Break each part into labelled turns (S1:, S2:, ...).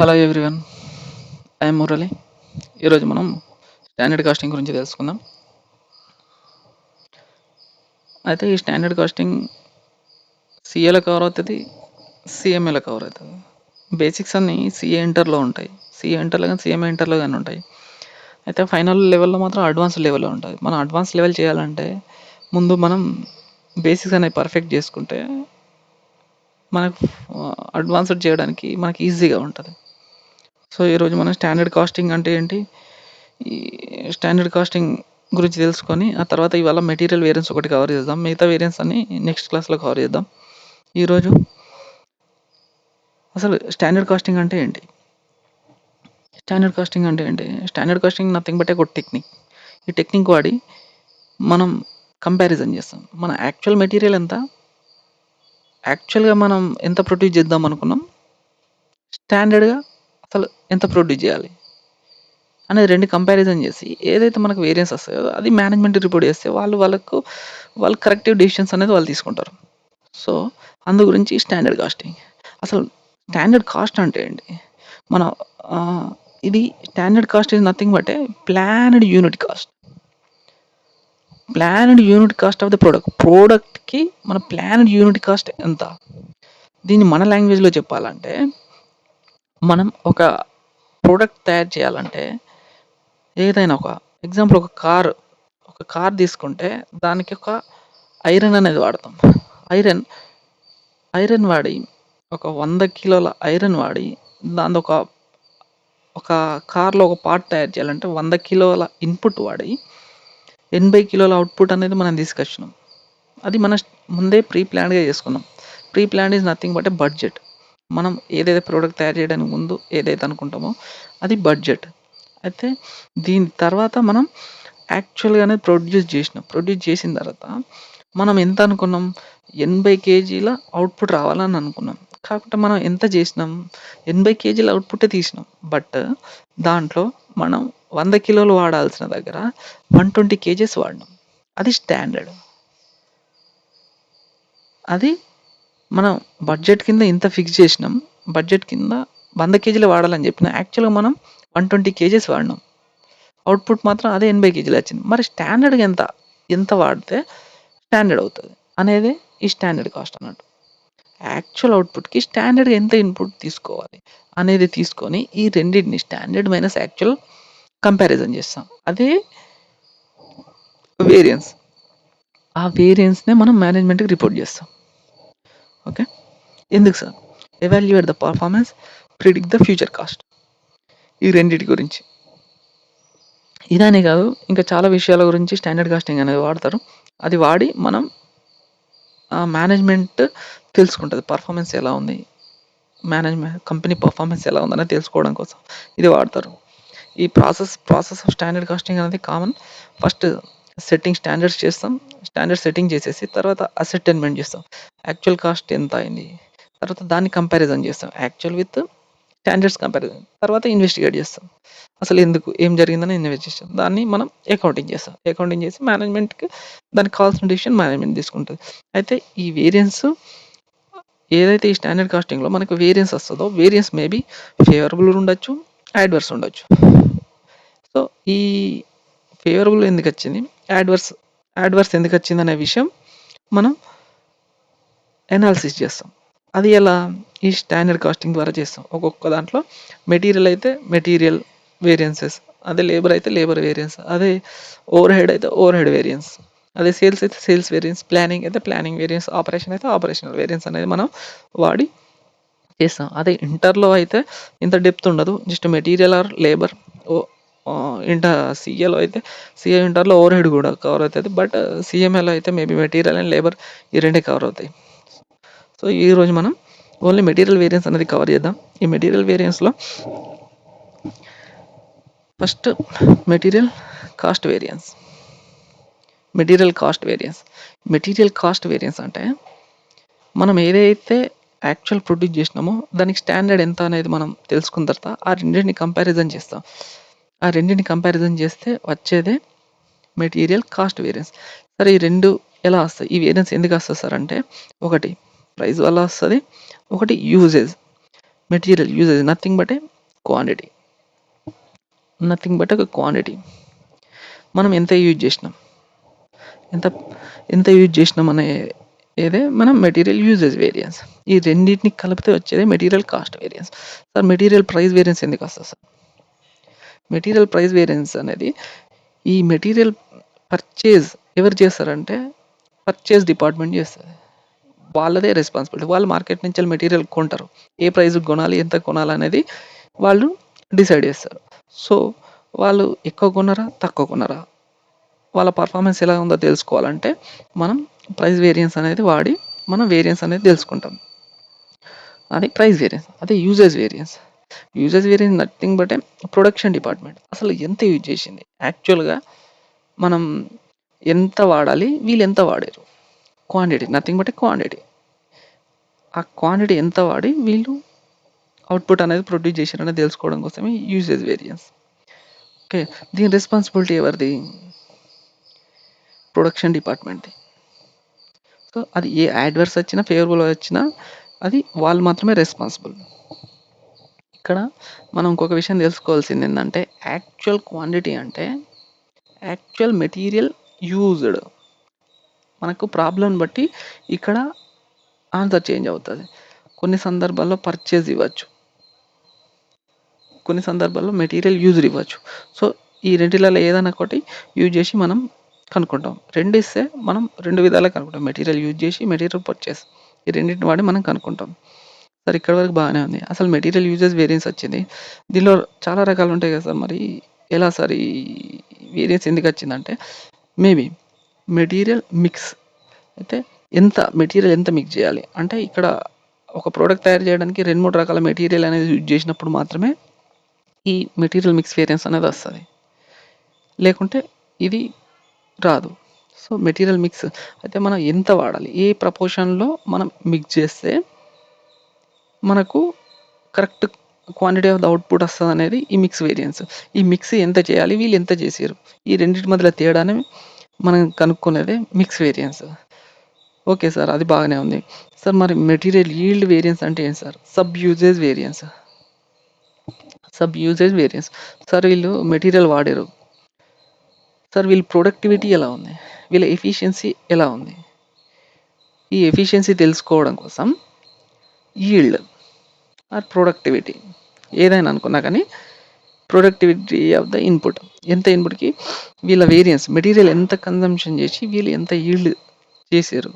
S1: Hello everyone, I'm Murali. ఈరోజు మనం standard casting గురించి తెలుసుకుందాం. అయితే ఈ స్టాండర్డ్ కాస్టింగ్ సిఏలో కవర్ అవుతుంది, సిఎంఏలో కవర్ అవుతుంది. బేసిక్స్ అన్నీ సిఏ ఇంటర్లో ఉంటాయి, సిఏ ఇంటర్లో కానీ సిఎంఏ ఇంటర్లో కానీ ఉంటాయి. అయితే ఫైనల్ లెవెల్లో మాత్రం అడ్వాన్స్ లెవెల్లో ఉంటుంది. మనం అడ్వాన్స్ లెవెల్ చేయాలంటే ముందు మనం బేసిక్స్ అనేవి పర్ఫెక్ట్ చేసుకుంటే మనకు అడ్వాన్స్డ్ చేయడానికి మనకి ఈజీగా ఉంటుంది. సో ఈరోజు మనం స్టాండర్డ్ కాస్టింగ్ అంటే ఏంటి, ఈ స్టాండర్డ్ కాస్టింగ్ గురించి తెలుసుకొని ఆ తర్వాత ఇవాళ మెటీరియల్ వేరియన్స్ ఒకటి కవర్ చేద్దాం. మిగతా వేరియన్స్ అన్ని నెక్స్ట్ క్లాస్లో కవర్ చేద్దాం. ఈరోజు అసలు స్టాండర్డ్ కాస్టింగ్ అంటే ఏంటి? స్టాండర్డ్ కాస్టింగ్ నథింగ్ బట్ ఒక టెక్నిక్. ఈ టెక్నిక్ వాడి మనం కంపారిజన్ చేస్తాం. మన యాక్చువల్ మెటీరియల్ ఎంత, యాక్చువల్గా మనం ఎంత ప్రొడ్యూస్ చేద్దాం అనుకున్నాం, స్టాండర్డ్గా అసలు ఎంత ప్రొడ్యూస్ చేయాలి అనేది రెండు కంపారిజన్ చేసి ఏదైతే మనకు వేరియన్స్ వస్తాయో అది మేనేజ్మెంట్ రిపోర్ట్ చేస్తే వాళ్ళు కరెక్టివ్ డెసిషన్స్ అనేది వాళ్ళు తీసుకుంటారు. సో అందు గురించి స్టాండర్డ్ కాస్టింగ్. అసలు స్టాండర్డ్ కాస్ట్ అంటే ఏంటి? మన ఇది standard cost is nothing but A planned unit cost. Planned unit cost of the ప్రోడక్ట్కి మన ప్లాన్డ్ యూనిట్ కాస్ట్ ఎంత? దీన్ని మన లాంగ్వేజ్లో చెప్పాలంటే, మనం ఒక ప్రోడక్ట్ తయారు చేయాలంటే ఏదైనా ఒక ఎగ్జాంపుల్ ఒక కార్ తీసుకుంటే దానికి ఒక ఐరన్ అనేది వాడతాం. ఐరన్ వాడి ఒక 100 కిలోల ఐరన్ వాడి దాని ఒక కార్లో ఒక పార్ట్ తయారు చేయాలంటే 100 కిలోల ఇన్పుట్ వాడి 80 కిలోల అవుట్పుట్ అనేది మనం తీసుకొచ్చినాం. అది మన ముందే ప్రీ ప్లాన్డ్గా చేసుకున్నాం. Pre planned is nothing but A budget. మనం ఏదైతే ప్రోడక్ట్ తయారు చేయడానికి ముందు ఏదైతే అనుకుంటామో అది బడ్జెట్. అయితే దీని తర్వాత మనం యాక్చువల్గానే ప్రొడ్యూస్ చేసిన తర్వాత మనం ఎంత అనుకున్నాం, 80 కేజీల అవుట్పుట్ రావాలని అనుకున్నాం. కాకపోతే మనం ఎంత చేసినాం, 80 కేజీల అవుట్పుట్టే తీసినాం. బట్ దాంట్లో మనం 100 కిలోలు వాడాల్సిన దగ్గర 120 కేజెస్ వాడినాం. అది స్టాండర్డ్. అది మనం బడ్జెట్ కింద ఇంత ఫిక్స్ చేసినాం. బడ్జెట్ కింద 100 కేజీలు వాడాలని చెప్పిన యాక్చువల్గా మనం 120 కేజెస్ వాడినాం. అవుట్పుట్ మాత్రం అదే 80 కేజీలు వచ్చింది. మరి స్టాండర్డ్గా ఎంత వాడితే స్టాండర్డ్ అవుతుంది అనేది ఈ స్టాండర్డ్ కాస్ట్ అన్నట్టు. యాక్చువల్ అవుట్పుట్కి స్టాండర్డ్గా ఎంత ఇన్పుట్ తీసుకోవాలి అనేది తీసుకొని ఈ రెండింటిని స్టాండర్డ్ మైనస్ యాక్చువల్ కంపారిజన్ చేస్తాం. అదే వేరియన్స్. ఆ వేరియన్స్నే మనం మేనేజ్మెంట్కి రిపోర్ట్ చేస్తాం. ఓకే, ఎందుకు sir? Evaluate the performance, predict the future cost. ఈ రెండింటి గురించి. ఇదనే కాదు, ఇంకా చాలా విషయాల గురించి స్టాండర్డ్ కాస్టింగ్ అనేది వాడతారు. అది వాడి మనం మేనేజ్మెంట్ తెలుసుకుంటుంది పర్ఫార్మెన్స్ ఎలా ఉంది, కంపెనీ పర్ఫార్మెన్స్ ఎలా ఉందనేది తెలుసుకోవడం కోసం ఇది వాడతారు. ఈ ప్రాసెస్ ఆఫ్ స్టాండర్డ్ కాస్టింగ్ అనేది కామన్. ఫస్ట్ స్టాండర్డ్ సెట్టింగ్ చేసేసి తర్వాత అసెటైన్మెంట్ చేస్తాం. యాక్చువల్ కాస్ట్ ఎంత అయింది, తర్వాత దాన్ని కంపారిజన్ చేస్తాం యాక్చువల్ విత్ స్టాండర్డ్స్ కంపారిజన్. తర్వాత ఇన్వెస్టిగేట్ చేస్తాం, అసలు ఏం జరిగిందని ఇన్వెస్ట్ చేస్తాం. దాన్ని మనం అకౌంటింగ్ చేసి మేనేజ్మెంట్కి దానికి కావాల్సిన డిసిషన్ మేనేజ్మెంట్ తీసుకుంటుంది. అయితే ఈ వేరియన్స్ ఏదైతే ఈ స్టాండర్డ్ కాస్టింగ్లో మనకు వేరియన్స్ వస్తుందో వేరియన్స్ మేబీ ఫేవరబుల్ ఉండొచ్చు, యాడ్వర్స్ ఉండొచ్చు. సో ఈ ఫేవరబుల్ ఎందుకు వచ్చింది, యాడ్వర్స్ ఎందుకు వచ్చింది అనే విషయం మనం అనాలిసిస్ చేస్తాం. అది ఎలా? ఈ స్టాండర్డ్ కాస్టింగ్ ద్వారా చేస్తాం. ఒక్కొక్క దాంట్లో మెటీరియల్ అయితే మెటీరియల్ వేరియన్సెస్, అదే లేబర్ అయితే లేబర్ వేరియన్స్, అదే ఓవర్ హెడ్ అయితే ఓవర్ హెడ్ వేరియన్స్, అదే సేల్స్ అయితే సేల్స్ వేరియన్స్, ప్లానింగ్ అయితే ప్లానింగ్ వేరియన్స్, ఆపరేషన్ అయితే ఆపరేషనల్ వేరియన్స్ అనేది మనం వాడి చేస్తాం. అదే ఇంటర్లో అయితే ఇంత డెప్త్ ఉండదు, జస్ట్ మెటీరియల్ ఆర్ లేబర్. సిఏలో అయితే సిఏ ఇంటర్లో ఓవర్ హెడ్ కూడా కవర్ అవుతుంది. బట్ సిఎంఏలో అయితే మేబీ మెటీరియల్ అండ్ లేబర్ ఈ రెండే కవర్ అవుతాయి. సో ఈరోజు మనం ఓన్లీ మెటీరియల్ వేరియన్స్ అనేది కవర్ చేద్దాం. ఈ మెటీరియల్ వేరియన్స్లో first material cost variance. Material cost variance అంటే మనం ఏదైతే యాక్చువల్ ప్రొడ్యూస్ చేసినామో దానికి స్టాండర్డ్ ఎంత అనేది మనం తెలుసుకున్న తర్వాత ఆ రెండింటిని కంపారిజన్ చేస్తాం. ఆ రెండింటిని కంపారిజన్ చేస్తే వచ్చేదే మెటీరియల్ కాస్ట్ వేరియన్స్. సరే, ఈ రెండు ఎలా వస్తాయి, ఈ వేరియన్స్ ఎందుకు వస్తుంది సార్ అంటే, ఒకటి ప్రైస్ వల్ల వస్తుంది, ఒకటి usage. Material usage nothing but A quantity, nothing but ఒక క్వాంటిటీ. మనం ఎంత యూజ్ చేసినాం, ఎంత ఎంత యూజ్ చేసినాం అనే ఏదే మనం మెటీరియల్ యూజేజ్ వేరియన్స్. ఈ రెండింటిని కలిపితే వచ్చేదే material cost variance. Sir material price variance ఎందుకు వస్తుంది సార్? మెటీరియల్ ప్రైస్ వేరియన్స్ అనేది ఈ మెటీరియల్ పర్చేజ్ ఎవరు చేస్తారంటే పర్చేజ్ డిపార్ట్మెంట్ చేస్తుంది. వాళ్ళదే రెస్పాన్సిబిలిటీ. వాళ్ళు మార్కెట్ నుంచి మెటీరియల్ కొంటారు, ఏ ప్రైస్కి కొనాలి, ఎంత కొనాలి అనేది వాళ్ళు డిసైడ్ చేస్తారు. సో వాళ్ళు ఎక్కువ కొన్నారా, తక్కువ కొన్నారా, వాళ్ళ పర్ఫార్మెన్స్ ఎలా ఉందో తెలుసుకోవాలంటే మనం ప్రైస్ వేరియన్స్ అనేది వాడి మనం వేరియన్స్ అనేది తెలుసుకుంటాం. అది ప్రైస్ వేరియన్స్. అదే usage variance. Usage variance nothing but A production department అసలు ఎంత యూజ్ చేసింది, యాక్చువల్గా మనం ఎంత వాడాలి, వీళ్ళు ఎంత వాడారు, quantity, nothing but A quantity. ఆ క్వాంటిటీ ఎంత వాడి వీళ్ళు అవుట్పుట్ అనేది ప్రొడ్యూస్ చేశారు అనేది తెలుసుకోవడం కోసమే యూజేజ్ వేరియన్స్. ఓకే, దీని రెస్పాన్సిబిలిటీ ఎవరిది? ప్రొడక్షన్ డిపార్ట్మెంట్ది. సో అది ఏ అడ్వర్స్ వచ్చినా ఫేవరబుల్ వచ్చినా అది వాళ్ళు మాత్రమే రెస్పాన్సిబుల్. ఇక్కడ మనం ఇంకొక విషయం తెలుసుకోవాల్సింది ఏంటంటే యాక్చువల్ క్వాంటిటీ అంటే యాక్చువల్ మెటీరియల్ యూజ్డ్. మనకు ప్రాబ్లం బట్టి ఇక్కడ ఆన్సర్ చేంజ్ అవుతుంది. కొన్ని సందర్భాల్లో పర్చేజ్ ఇవ్వచ్చు, కొన్ని సందర్భాల్లో మెటీరియల్ యూజ్డ్ ఇవ్వచ్చు. సో ఈ రెండిలలో ఏదైనా ఒకటి యూజ్ చేసి మనం కనుక్కుంటాం. రెండు ఇస్తే మనం రెండు విధాలుగా కనుక్కుంటాం, మెటీరియల్ యూజ్ చేసి మెటీరియల్ పర్చేస్, ఈ రెండింటిని వాడి మనం కనుక్కుంటాం. సార్ ఇక్కడ వరకు బాగానే ఉంది. అసలు మెటీరియల్ యూజెస్ వేరియన్స్ వచ్చింది, దీనిలో చాలా రకాలు ఉంటాయి కదా సార్, మరి ఎలా సార్ ఈ వేరియన్స్ ఎందుకు వచ్చిందంటే మేబీ మెటీరియల్ మిక్స్ అయితే ఎంత మెటీరియల్ ఎంత మిక్స్ చేయాలి అంటే ఇక్కడ ఒక ప్రోడక్ట్ తయారు చేయడానికి 2-3 రకాల మెటీరియల్ అనేది యూజ్ చేసినప్పుడు మాత్రమే ఈ మెటీరియల్ మిక్స్ వేరియన్స్ అనేది వస్తుంది, లేకుంటే ఇది రాదు. సో మెటీరియల్ మిక్స్ అయితే మనం ఎంత వాడాలి, ఏ ప్రపోర్షన్లో మనం మిక్స్ చేస్తే మనకు correct quantity of the output వస్తుంది అనేది ఈ మిక్స్ వేరియన్స్. ఈ మిక్స్ ఎంత చేయాలి, వీళ్ళు ఎంత చేసారు, ఈ రెండింటి మధ్యలో తేడానే మనం కనుక్కునేదే మిక్స్ వేరియన్స్. ఓకే సార్, అది బాగానే ఉంది సార్. మరి మెటీరియల్ ఈల్డ్ వేరియన్స్ అంటే ఏంటి sir? Sub usage variance. Sub usage variance sir వీళ్ళు మెటీరియల్ వాడారు సార్, వీళ్ళ ప్రొడక్టివిటీ ఎలా ఉంది, వీళ్ళ ఎఫిషియన్సీ ఎలా ఉంది, ఈ ఎఫిషియన్సీ తెలుసుకోవడం కోసం ఈల్డ్ ఆర్ ప్రొడక్టివిటీ ఏదైనా అనుకున్నా కానీ ప్రొడక్టివిటీ ఆఫ్ ద ఇన్పుట్, ఎంత ఇన్పుట్కి వీళ్ళ వేరియన్స్, మెటీరియల్ ఎంత కన్జంప్షన్ చేసి వీళ్ళు ఎంత ఈల్డ్ చేశారు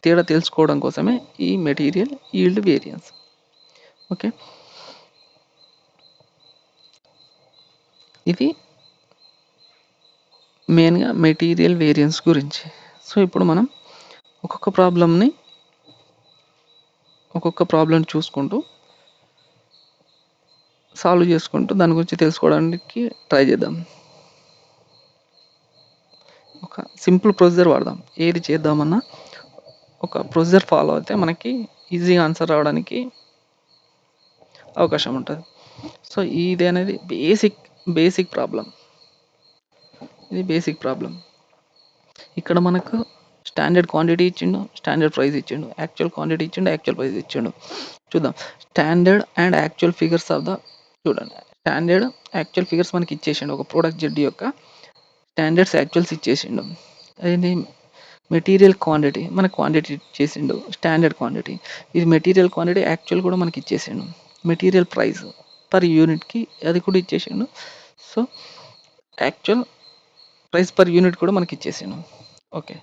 S1: తేడా తెలుసుకోవడం కోసమే ఈ మెటీరియల్ ఈల్డ్ వేరియన్స్. ఓకే, ఇది మెయిన్గా మెటీరియల్ వేరియన్స్ గురించి. సో ఇప్పుడు మనం ఒక్కొక్క ప్రాబ్లమ్ని చూసుకుంటూ సాల్వ్ చేసుకుంటూ దాని గురించి తెలుసుకోవడానికి ట్రై చేద్దాం. ఒక సింపుల్ ప్రొసీజర్ వాడదాం. ఏది చేద్దామన్నా ఒక ప్రొసీజర్ ఫాలో అయితే మనకి ఈజీగా ఆన్సర్ రావడానికి అవకాశం ఉంటుంది. సో ఇది అనేది బేసిక్ ప్రాబ్లం. ఇది బేసిక్ ప్రాబ్లం. ఇక్కడ మనకు స్టాండర్డ్ క్వాంటిటీ ఇచ్చిండు, స్టాండర్డ్ ప్రైస్ ఇచ్చిండు, యాక్చువల్ క్వాంటిటీ ఇచ్చిండు, యాక్చువల్ ప్రైస్ ఇచ్చిండు. చూద్దాం standard and actual figures of the, చూడండి స్టాండర్డ్ యాక్చువల్ ఫిగర్స్ మనకి ఇచ్చేసిండు. ఒక ప్రోడక్ట్ జెడ్ యొక్క స్టాండర్డ్స్ యాక్చువల్స్ ఇచ్చేసిండు. అదేంటి మెటీరియల్ క్వాంటిటీ మనకు క్వాంటిటీ ఇచ్చేసిండు, స్టాండర్డ్ క్వాంటిటీ. ఇది మెటీరియల్ క్వాంటిటీ యాక్చువల్ కూడా మనకి ఇచ్చేసిండు. మెటీరియల్ ప్రైస్ పర్ యూనిట్కి అది కూడా ఇచ్చేసిండు. So actual price per unit కూడా మనకి ఇచ్చేసిండు. ఓకే,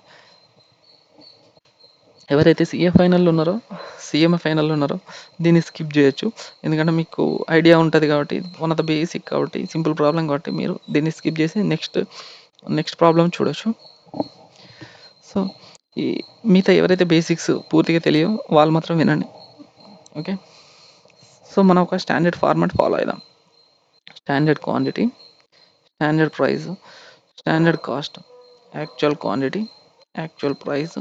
S1: ఎవరైతే సిఎఫ్ ఫైనల్లో ఉన్నారో సిఎంఏ ఫైనల్లో ఉన్నారో దీన్ని స్కిప్ చేయొచ్చు, ఎందుకంటే మీకు ఐడియా ఉంటుంది కాబట్టి, వన్ ఆఫ్ ద బేసిక్ కాబట్టి, సింపుల్ ప్రాబ్లం కాబట్టి మీరు దీన్ని స్కిప్ చేసి నెక్స్ట్ ప్రాబ్లం చూడొచ్చు. సో ఈ మిగతా ఎవరైతే బేసిక్స్ పూర్తిగా తెలియో వాళ్ళు మాత్రం వినండి. ఓకే, సో మనం ఒక స్టాండర్డ్ ఫార్మాట్ ఫాలో అవుదాం. Standard quantity, standard price, standard cost, actual quantity, actual price,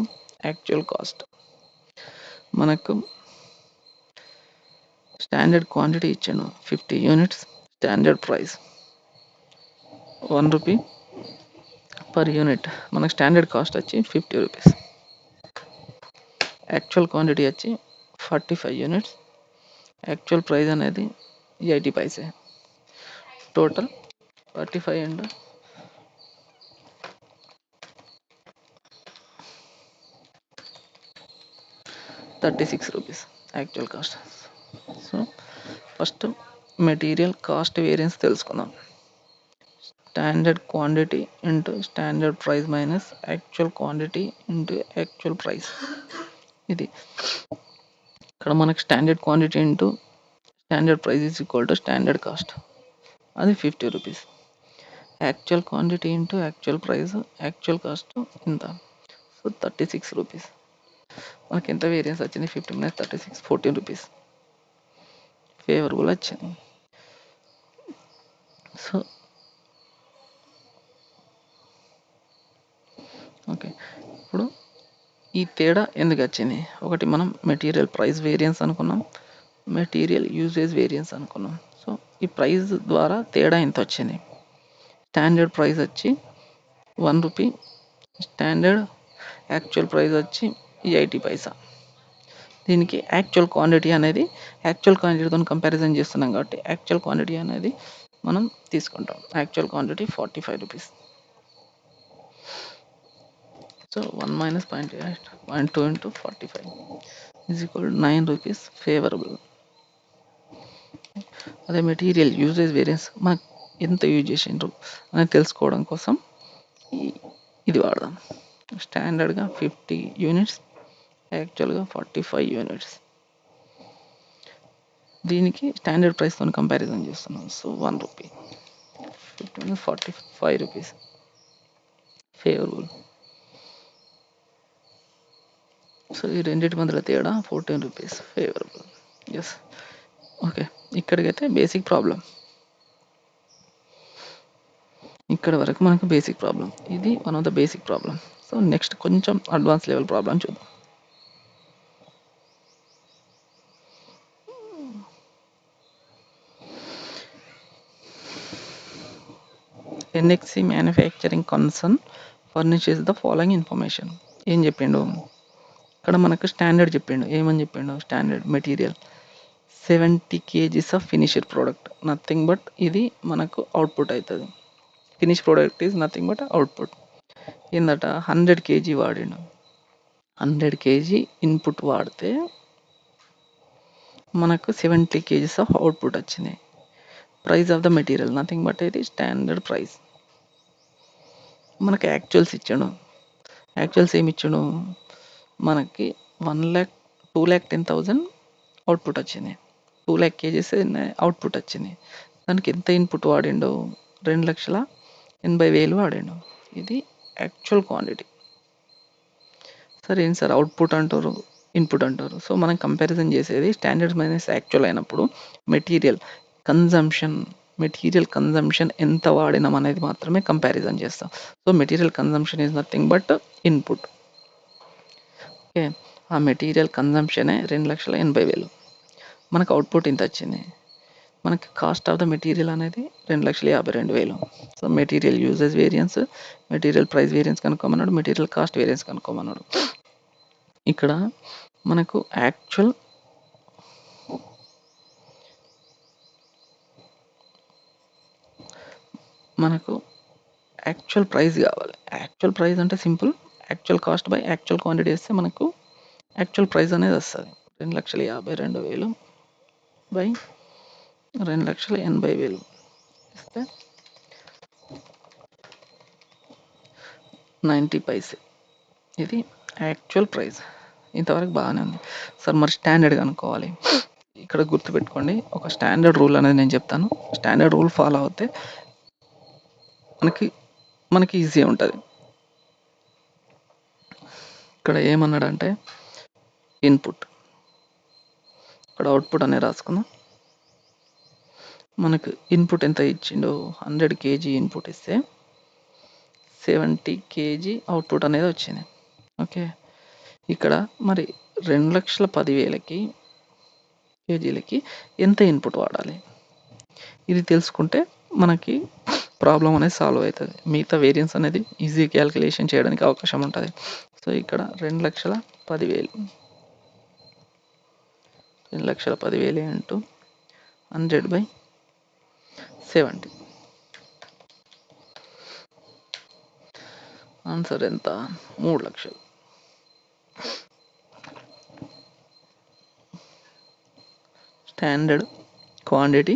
S1: actual cost. మనకు స్టాండర్డ్ క్వాంటిటీ ఇచ్చాను 50 units, standard price 1 rupee per unit, మనకు స్టాండర్డ్ కాస్ట్ వచ్చి 50 రూపీస్, యాక్చువల్ క్వాంటిటీ వచ్చి 45 యూనిట్స్, యాక్చువల్ ప్రైస్ అనేది 80 పైసే. Total 45 and 36 rupees actual cost. So first material cost variance తెలుసుకుందాం. Standard quantity into standard price minus actual quantity into actual price. ఇది ఇక్కడ మనకు standard quantity into standard price is equal to standard cost, అది 50 rupees. Actual quantity into actual price actual cost ఇంత, so 36 rupees. మనకి ఎంత variance వచ్చింది? 50 minus 36 14 rupees favourable వచ్చింది. So okay, ఇప్పుడు ఈ తేడా ఎందుకు వచ్చింది? ఒకటి మనం మెటీరియల్ ప్రైస్ వేరియన్స్ అనుకున్నాం, మెటీరియల్ యూజేజ్ వేరియన్స్ అనుకున్నాం. సో ఈ ప్రైస్ ద్వారా తేడా ఎంత వచ్చింది? స్టాండర్డ్ ప్రైస్ వచ్చి 1 రూపీ, స్టాండర్డ్ యాక్చువల్ ప్రైస్ వచ్చి 80 పైసా. దీనికి యాక్చువల్ క్వాంటిటీ అనేది యాక్చువల్ క్వాంటిటీతో కంపారిజన్ చేస్తున్నాం కాబట్టి యాక్చువల్ క్వాంటిటీ అనేది మనం తీసుకుంటాం. Actual quantity 45 rupees. So 1 minus 0.2 into 45 is equal to 9 rupees favorable. అదే మెటీరియల్ యూజేజ్ వేరియన్స్ మనకు ఎంత యూజ్ చేసిండ్రు అని తెలుసుకోవడం కోసం ఇది వాడదాం. స్టాండర్డ్గా 50 యూనిట్స్, యాక్చువల్గా 45 యూనిట్స్. దీనికి స్టాండర్డ్ ప్రైస్తో కంపారిజన్ చేస్తున్నాం. So 1 rupee, 50 45 rupees favourable. So ఈ రెండింటి మధ్యలో తేడా 14 రూపీస్ ఫేవరబుల్. Yes, okay. ఇక్కడికైతే బేసిక్ ప్రాబ్లం, ఇక్కడ వరకు మనకు బేసిక్ ప్రాబ్లం. ఇది one of the basic problem. So next కొంచెం అడ్వాన్స్ లెవెల్ ప్రాబ్లం చూద్దాం. NXC manufacturing concern furnishes the following information. ఏం చెప్పిండు ఇక్కడ మనకు? స్టాండర్డ్ చెప్పిండు. ఏమని చెప్పిండు? Standard material 70 kgs of finished product, nothing but ఇది మనకు అవుట్పుట్ అవుతుంది. Finish product is nothing but output. ఏందట? 100 kg వాడిండు. 100 kg ఇన్పుట్ వాడితే మనకు 70 kgs ఆఫ్ అవుట్పుట్ వచ్చింది. Price of the material nothing but ఇది స్టాండర్డ్ ప్రైస్. మనకి యాక్చువల్స్ ఇచ్చాడు. యాక్చువల్స్ ఏమి ఇచ్చాడు? మనకి 2,10,000 అవుట్పుట్ వచ్చింది. 2,00,000 kgs అవుట్పుట్ వచ్చింది. దానికి ఎంత ఇన్పుట్ వాడిండు? 2,80,000 వాడిండు. ఇది యాక్చువల్ క్వాంటిటీ. సరే ఏంటి సార్ అవుట్పుట్ అంటారు, ఇన్పుట్ అంటారు. సో మనం కంపారిజన్ చేసేది స్టాండర్డ్ మైనస్ యాక్చువల్ అయినప్పుడు మెటీరియల్ కన్జంప్షన్ ఎంత వాడినాం అనేది మాత్రమే కంపారిజన్ చేస్తాం. So material consumption is nothing but input. Okay, ఆ మెటీరియల్ కన్జంప్షనే 2,80,000. మనకు అవుట్పుట్ ఇంత వచ్చింది. మనకి కాస్ట్ ఆఫ్ ద మెటీరియల్ అనేది 2,52,000. So material usage variance, material price variance కనుక్కోమన్నాడు, మెటీరియల్ కాస్ట్ వేరియన్స్ కనుక్కోమన్నాడు. ఇక్కడ మనకు యాక్చువల్ ప్రైస్ కావాలి. యాక్చువల్ ప్రైస్ అంటే simple, actual cost by actual quantity వేస్తే మనకు యాక్చువల్ ప్రైస్ అనేది వస్తుంది. 2,52,000 బై 2,80,000 ఇస్తే 90 పైసే. ఇది యాక్చువల్ ప్రైస్. ఇంతవరకు బాగానే ఉంది సార్. మరి స్టాండర్డ్ కనుక్కోవాలి. ఇక్కడ గుర్తుపెట్టుకోండి, ఒక స్టాండర్డ్ రూల్ అనేది నేను చెప్తాను. స్టాండర్డ్ రూల్ ఫాలో అవుతే మనకి ఈజీ ఉంటుంది. ఇక్కడ ఏమన్నాడంటే ఇన్పుట్, ఇక్కడ అవుట్పుట్ అనేది రాసుకుందాం. మనకు ఇన్పుట్ ఎంత ఇచ్చిండో 100 kg ఇన్పుట్ ఇస్తే 70 kg అవుట్పుట్ అనేది వచ్చింది. ఓకే, ఇక్కడ మరి 2,10,000 కేజీలకి ఎంత ఇన్పుట్ వాడాలి? ఇది తెలుసుకుంటే మనకి ప్రాబ్లం అనేది సాల్వ్ అవుతుంది. మిగతా వేరియన్స్ అనేది ఈజీ క్యాలిక్యులేషన్ చేయడానికి అవకాశం ఉంటుంది. సో ఇక్కడ 2,10,000 2,10,000 ఇంటూ 100/70. ఆన్సర్ ఎంత? 3 లక్షలు. స్టాండర్డ్ క్వాంటిటీ,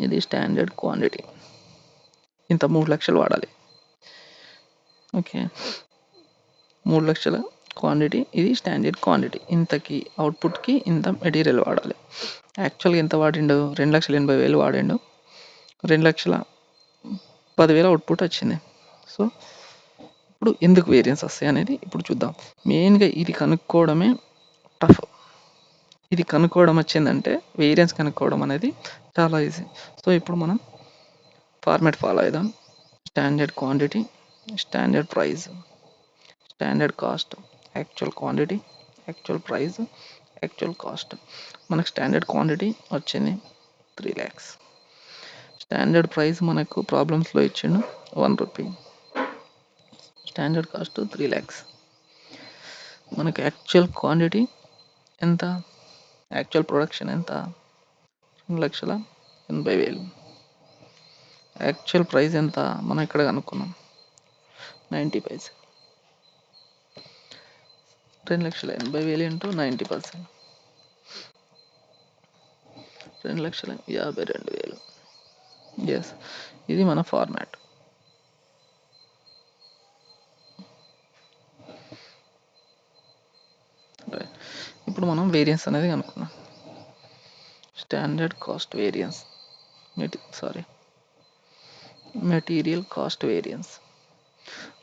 S1: ఇది స్టాండర్డ్ క్వాంటిటీ. ఇంత 3 లక్షలు వాడాలి. ఓకే, 3 లక్షల క్వాంటిటీ, ఇది స్టాండర్డ్ క్వాంటిటీ. ఇంతకి అవుట్పుట్కి ఇంత మెటీరియల్ వాడాలి. యాక్చువల్గా ఎంత వాడిండు? 2,80,000 వాడిండు. 2,10,000 అవుట్పుట్ వచ్చింది. సో ఇప్పుడు ఎందుకు వేరియన్స్ వస్తాయి అనేది ఇప్పుడు చూద్దాం. మెయిన్గా ఇది కనుక్కోవడమే టఫ్. ఇది కనుక్కోవడం వచ్చిందంటే వేరియన్స్ కనుక్కోవడం అనేది చాలా ఈజీ. సో ఇప్పుడు మనం ఫార్మాట్ ఫాలో అవుదాం. Standard quantity, standard price, standard cost, actual quantity, actual price, actual cost. మనకు స్టాండర్డ్ క్వాంటిటీ వచ్చింది 3 lakhs. స్టాండర్డ్ ప్రైస్ మనకు ప్రాబ్లమ్స్లో ఇచ్చిండు 1 రూపీ. Standard cost 3 lakhs. మనకు యాక్చువల్ క్వాంటిటీ ఎంత? యాక్చువల్ ప్రొడక్షన్ ఎంత? 2,80,000. యాక్చువల్ ప్రైస్ ఎంత? మనం ఇక్కడ కనుక్కున్నాం 90 పైసలు. 2,80,000 ఇంటూ 90%, 2,52,000. ఎస్, ఇది మన ఫార్మాట్. ఇప్పుడు మనం వేరియన్స్ అనేది కనుక్కున్నాం. Standard cost variance, material cost variance.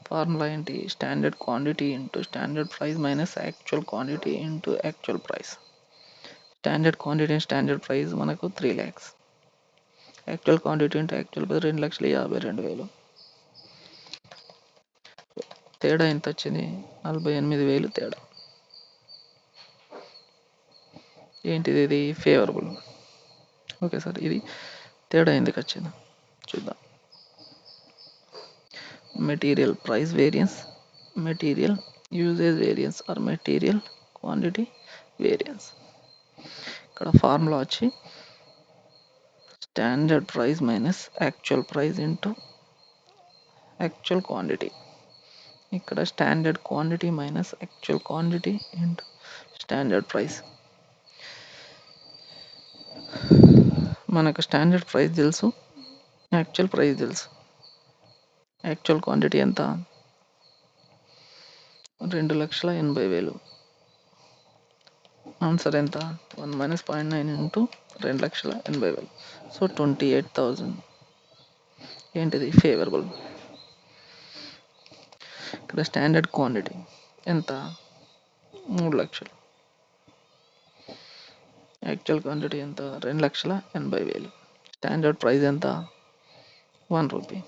S1: Formula ఏంటి? Standard quantity into standard price minus actual quantity into actual price. Standard quantity and standard price మనకు 3 lakhs. Actual quantity into actual price 2,52,000. తేడా ఎంత వచ్చింది? 48,000 తేడా. ఏంటిది? ఇది ఫేవరబుల్. ఓకే సార్, ఇది తేడా ఎందుకు వచ్చింది చూద్దాం. Material price variance, material usage variance or material quantity variance. ఇక్కడ ఫార్ములా వచ్చి standard price minus actual price into actual quantity. ఇక్కడ standard quantity minus actual quantity into standard price. మనకు స్టాండర్డ్ ప్రైస్ తెలుసు, యాక్చువల్ ప్రైస్ తెలుసు. Actual quantity ఎంత? 2,80,000. Answer ఎంత? 1 - 0.9 into 2,80,000. So 28,000. ఏంటిది? Favourable. ఇక్కడ స్టాండర్డ్ క్వాంటిటీ ఎంత? 3 లక్షలు. యాక్చువల్ క్వాంటిటీ ఎంత? 2,80,000. స్టాండర్డ్ ప్రైస్ ఎంత? 1 రూపీ.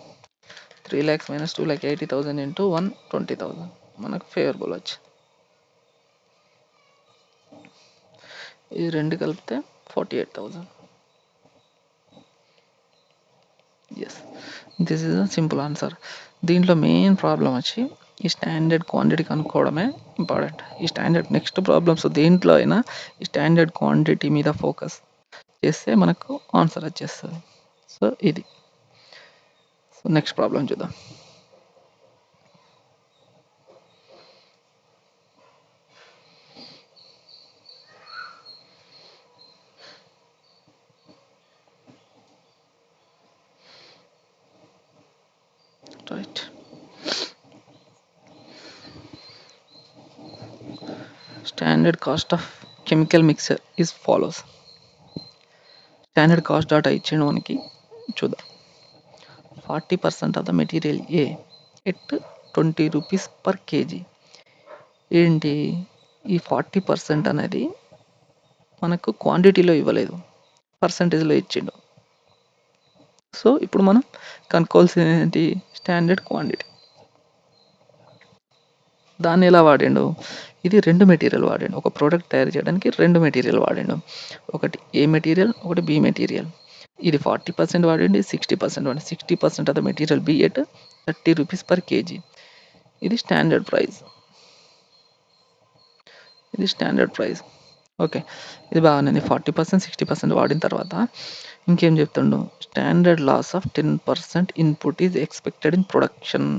S1: 3 lakhs - 2,80,000 into 1, 20,000. మనకు ఫేవరబుల్ వచ్చి ఇది రెండు కలిపితే 48,000. Yes, this is a simple answer. దీంట్లో మెయిన్ ప్రాబ్లం వచ్చి ఈ స్టాండర్డ్ క్వాంటిటీ కనుక్కోవడమే ఇంపార్టెంట్. ఈ స్టాండర్డ్ నెక్స్ట్ ప్రాబ్లమ్స్ దేంట్లో అయినా ఈ స్టాండర్డ్ క్వాంటిటీ మీద ఫోకస్ చేస్తే మనకు ఆన్సర్ వచ్చేస్తుంది. సో ఇది. సో నెక్స్ట్ ప్రాబ్లం చూద్దాం. Right, standard cost of chemical mixer is follows. Standard cost data ఇచ్చిండు మనకి, చూద్దాం. 40% of the material A at 20 rupees per kg. ఏంటి ఈ 40% అనేది మనకు క్వాంటిటీలో ఇవ్వలేదు, పర్సంటేజ్లో ఇచ్చిండు. సో ఇప్పుడు మనం కనుక్కోవాల్సింది ఏంటి? Standard quantity. దాన్ని ఎలా వాడిండు? ఇది 2 మెటీరియల్ వాడిండు. ఒక ప్రోడక్ట్ తయారు చేయడానికి 2 మెటీరియల్ వాడిండు. ఒకటి ఏ మెటీరియల్, ఒకటి బి మెటీరియల్. ఇది 40% వాడిండి, 60% వాడింది. 60% of the material B at 30 rupees per kg. ఇది స్టాండర్డ్ ప్రైస్. ఇది స్టాండర్డ్ ప్రైస్. ఓకే. ఇది బాగానే ఉంది. 40%, 60% వాడిన తర్వాత ఇంకేం చెప్తుండు? Standard loss of 10% input is expected in production.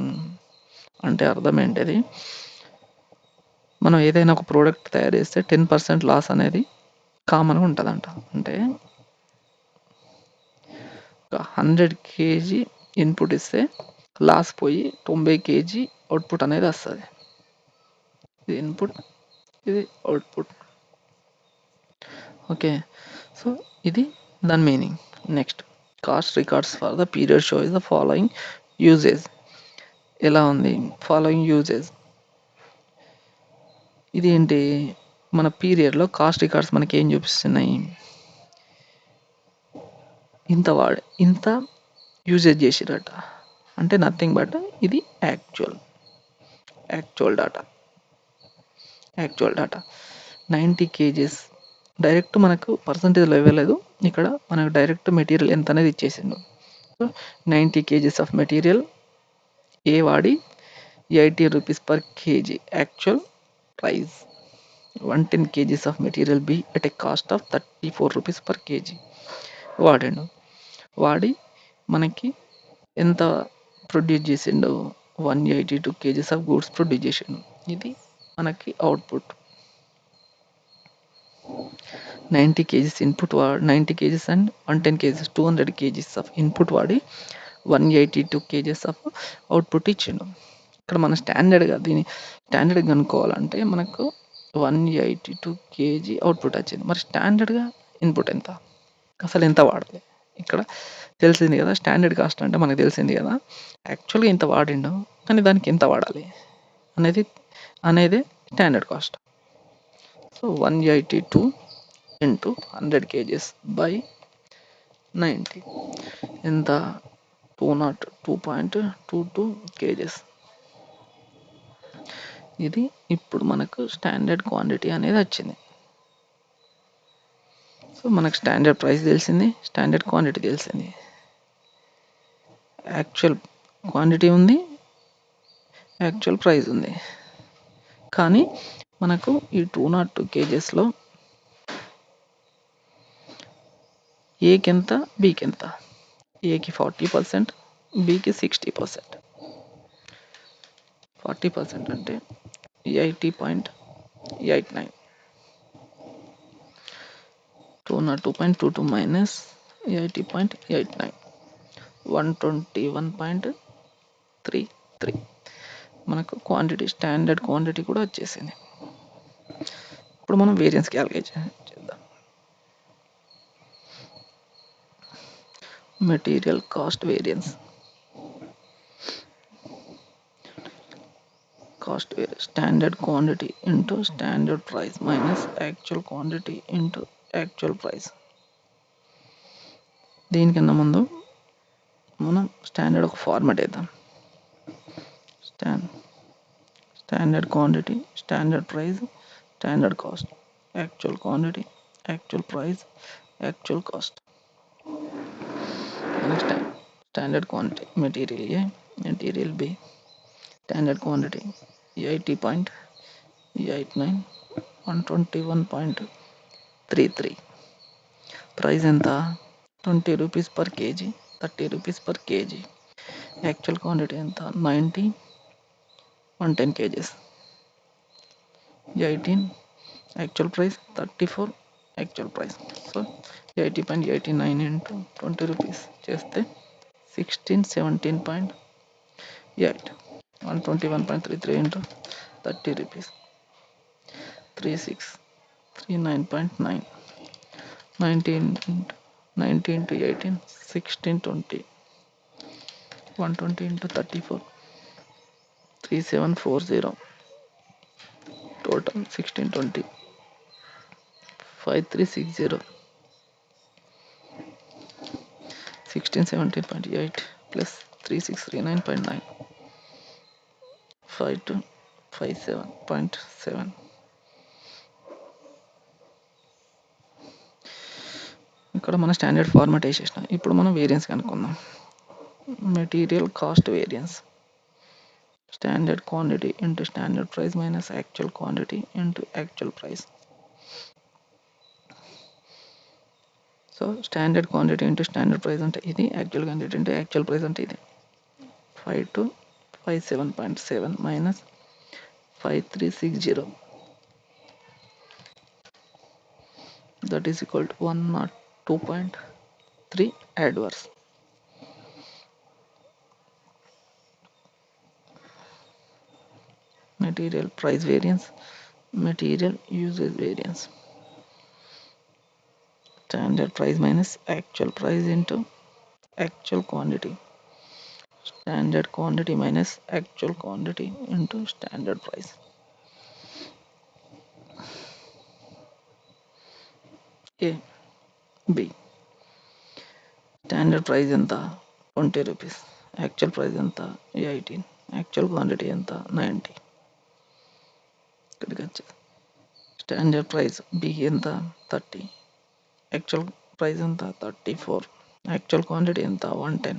S1: అంటే అర్థం ఏంటది? మనం ఏదైనా ఒక ప్రోడక్ట్ తయారు చేస్తే 10% లాస్ అనేది కామన్‌గా ఉంటదంట. అంటే ఒక 100 కేజీ ఇన్పుట్ ఇస్తే లాస్ పోయి 90 కేజీ అవుట్‌పుట్ అనేది వస్తది. ఇది ఇన్పుట్, ఇది అవుట్‌పుట్. ఓకే. సో, ఇది దాని meaning. Next cost records for the period show is the following usage. ఎలా ఉంది? Following usage. ఇదేంటి? మన పీరియడ్‌లో కాస్ట్ రికార్డ్స్ మనకేం చూపిస్తున్నాయి? ఇంత యూసేజ్ చేసిర్రట. అంటే నథింగ్ బట్ ఇది యాక్చువల్ డాటా. 90 కేజీస్ డైరెక్ట్ మనకు పర్సంటేజ్‌లో ఇవ్వలేదు. ఇక్కడ మనకు డైరెక్ట్ మెటీరియల్ ఎంత అనేది ఇచ్చేసిండు. So, 90 KGs of material A వాడి 80 rupees per KG actual price. 110 KGs of material B at a cost of 34 rupees per KG వాడిండు. వాడి మనకి ఎంత ప్రొడ్యూస్ చేసిండు? 182 కేజీస్ ఆఫ్ గూడ్స్ ప్రొడ్యూస్ చేసిండు. ఇది మనకి output. 90 kgs input 90 kgs and 110 kgs 200 kgs of input వాడి 182 కేజీస్ ఆఫ్ అవుట్‌పుట్ ఇచ్చిండు. ఇక్కడ మన స్టాండర్డ్ కనుక్కోవాలంటే మనకు 182 కేజీ అవుట్‌పుట్ వచ్చింది. మరి స్టాండర్డ్‌గా ఇన్పుట్ ఎంత? అసలు ఎంత వాడాలి? ఇక్కడ తెలిసింది కదా, స్టాండర్డ్ కాస్ట్ అంటే మనకు తెలిసింది కదా. యాక్చువల్‌గా ఇంత వాడిండు, కానీ దానికి ఎంత వాడాలి అనేది standard cost. So 182 into 100 kgs by 90 ఎంత? 202.22 కేజీస్. ఇది ఇప్పుడు మనకు స్టాండర్డ్ క్వాంటిటీ అనేది వచ్చింది. సో మనకు స్టాండర్డ్ ప్రైస్ తెలిసింది, స్టాండర్డ్ క్వాంటిటీ తెలిసింది. యాక్చువల్ క్వాంటిటీ ఉంది, యాక్చువల్ ప్రైస్ ఉంది. కానీ మనకు ఈ 202 కేజెస్లో ఏకి ఎంత, బికి ఎంత? ఏకి 40%, బికి 60%. 40% అంటే 80.89. 202.22 మైనస్ 80.89, 121.33. మనకు క్వాంటిటీ, స్టాండర్డ్ క్వాంటిటీ కూడా వచ్చేసింది. ఇప్పుడు మనం వేరియన్స్ క్యాలిక్యులేట్ చేద్దాం. Material cost variance. Standard quantity into standard price minus actual quantity into actual price. దీనికన్నా ముందు మనం స్టాండర్డ్ ఒక ఫార్మాట్ వేద్దాం. Standard quantity, standard price, standard cost, actual quantity, actual price, actual cost. Standard quantity material A, material B. Standard quantity 80.89, 121.33. Price ఎంత? 20 rupees per KG, 30 rupees per KG. Actual quantity ఎంత? 90, 110 KGs. 18 actual price, 34 actual price. So 80.89 into 20 rupees చేస్తే 1617.8. 121.33 into 30 rupees 3639.9. 90 into 18 1620. 120 into 34 3740. Total 1620 5360. 1617.8 plus 3639.9 5257.7. ఇక్కడ మన standard format వేసేసిన. ఇప్పుడు మనం variance కనుక్కుందాం. Material cost variance. Standard quantity into standard price minus actual quantity into actual price. So standard quantity into standard price అంటే ఇది, actual quantity into actual price అంటే ఇది. 5 to 57.7 minus 5360, that is equal to 102.3 adverse. Material price variance, material usage variance. Standard price minus actual price into actual quantity. Standard quantity minus actual quantity into standard price. A. B. Standard price ఎంత 20 rupees, actual price ఎంత 18, actual quantity ఎంత 90. ఇక్కడికి వచ్చేది standard price B ఎంత 30, actual price ఎంత 34, actual quantity ఎంత 110.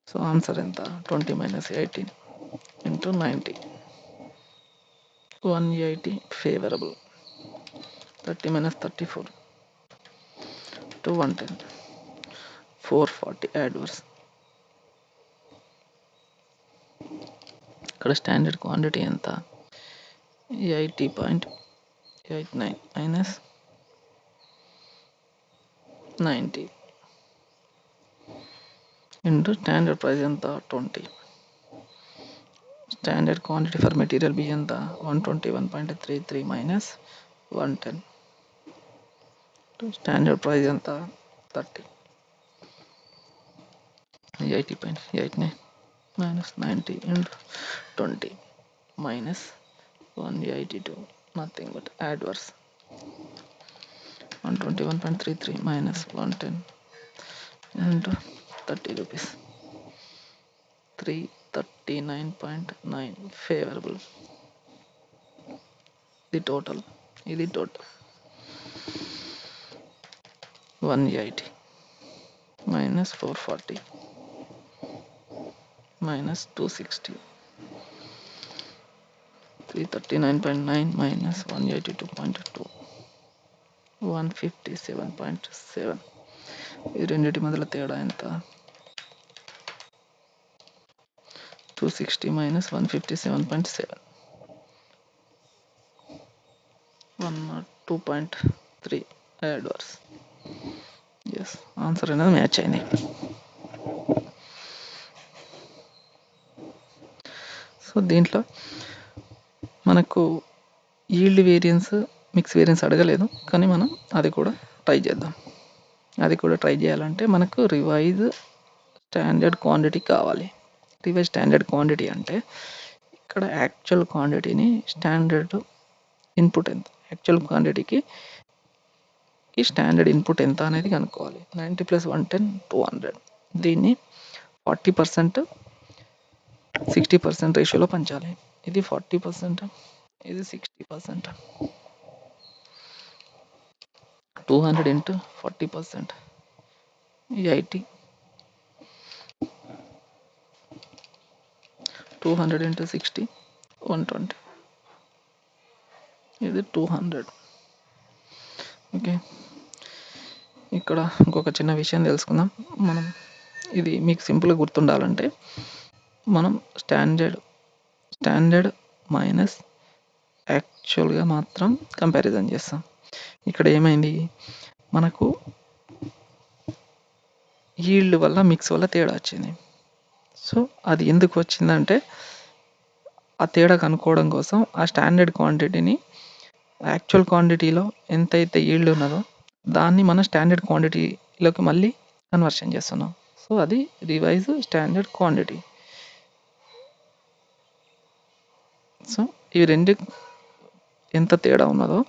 S1: So answer ఎంత 20 minus 18 into 90. 180 favorable, 30 minus 34 to 110, 440 adverse. ఇక్కడ స్టాండర్డ్ క్వాంటిటీ ఎంత 80.89 minus 90 into standard price ఎంత 20. Standard quantity for material B ఎంత 121.33 minus 110 to standard price ఎంత 30. 80.89 minus 90 into 20 minus 182, nothing but adverse. 121.33 minus 110 into 30 rupees, 339.9 favorable. The total, ఇది total 180 minus 440 minus 260, 339.9 minus 182.2, 157.7. ఈ రెండింటి మధ్యలో తేడా ఎంత 260 minus 157.7, 102.3 adverse. ఎస్, ఆన్సర్ అనేది మ్యాచ్ అయింది. సో దీంట్లో మనకు ఈల్డ్ వేరియన్స్, మిక్స్ వేరియన్స్ అడగలేదు, కానీ మనం అది కూడా ట్రై చేద్దాం. అది కూడా ట్రై చేయాలంటే మనకు రివైజ్ స్టాండర్డ్ క్వాంటిటీ కావాలి. రివైజ్ స్టాండర్డ్ క్వాంటిటీ అంటే ఇక్కడ యాక్చువల్ క్వాంటిటీని స్టాండర్డ్ ఇన్పుట్ ఎంత, యాక్చువల్ క్వాంటిటీకి స్టాండర్డ్ ఇన్పుట్ ఎంత అనేది కనుక్కోవాలి. 90 + 110 200. దీన్ని 40% 60% రేషియోలో పంచాలి. ఇది 40%, ఇది 60%. 200 into 40%, 80. 200 into 60, 120. ఇది 200. ఓకే, ఇక్కడ ఇంకొక చిన్న విషయం తెలుసుకుందాం. మనం ఇది మీకు సింపుల్గా గుర్తుండాలంటే మనం స్టాండర్డ్ మైనస్ యాక్చువల్గా మాత్రం కంపారిజన్ చేస్తాం. ఇక్కడ ఏమైంది, మనకు ఈల్డ్ వల్ల మిక్స్ వల్ల తేడా వచ్చింది. సో అది ఎందుకు వచ్చిందంటే ఆ తేడా కనుక్కోవడం కోసం ఆ స్టాండర్డ్ క్వాంటిటీని యాక్చువల్ క్వాంటిటీలో ఎంతైతే ఈల్డ్ ఉన్నదో దాన్ని మనం స్టాండర్డ్ క్వాంటిటీలోకి మళ్ళీ కన్వర్షన్ చేస్తున్నాం. సో అది రివైజ్ స్టాండర్డ్ క్వాంటిటీ. సో ఈ రెండు ఎంత తేడా ఉన్నదో